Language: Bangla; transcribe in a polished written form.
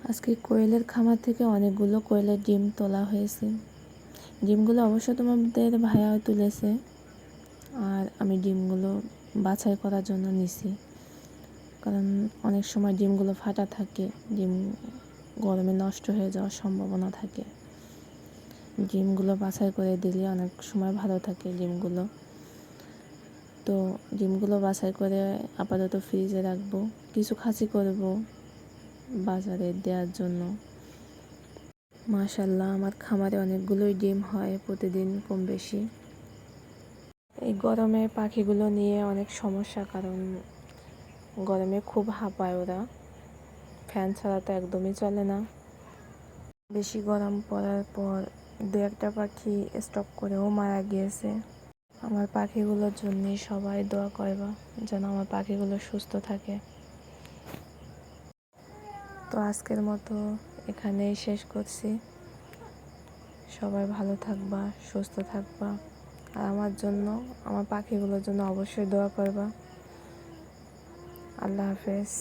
আজকে কোয়েলের খামার থেকে অনেকগুলো কোয়েলের ডিম তোলা হয়েছে। ডিমগুলো অবশ্য তোমাদের ভাইয়া তুলেছে, আর আমি ডিমগুলো বাছাই করার জন্য নিছি, কারণ অনেক সময় ডিমগুলো ফাটা থাকে, ডিম গরমে নষ্ট হয়ে যাওয়ার সম্ভাবনা থাকে। ডিমগুলো বাছাই করে দিলে অনেক সময় ভালো থাকে ডিমগুলো। তো ডিমগুলো বাছাই করে আপাতত ফ্রিজে রাখবো, কিছু খাসি করব বাজারে দেওয়ার জন্য। মাশাআল্লাহ, আমার খামারে অনেকগুলোই ডিম হয় প্রতিদিন কম বেশি। এই গরমে পাখিগুলো নিয়ে অনেক সমস্যা, কারণ গরমে খুব হাঁপায় ওরা, ফ্যান ছাড়া তো একদমই চলে না। বেশি গরম পড়ার পর দু একটা পাখি স্টক করেও মারা গিয়েছে। আমার পাখিগুলোর জন্য সবাই দোয়া করবা যেন আমার পাখিগুলো সুস্থ থাকে। তো আজকের মতো এখানেই শেষ করছি। সবাই ভালো থাকবা, সুস্থ থাকবা, আর আমার জন্য, আমার পাখিগুলোর জন্য অবশ্যই দোয়া করবা। আল্লাহ হাফেজ।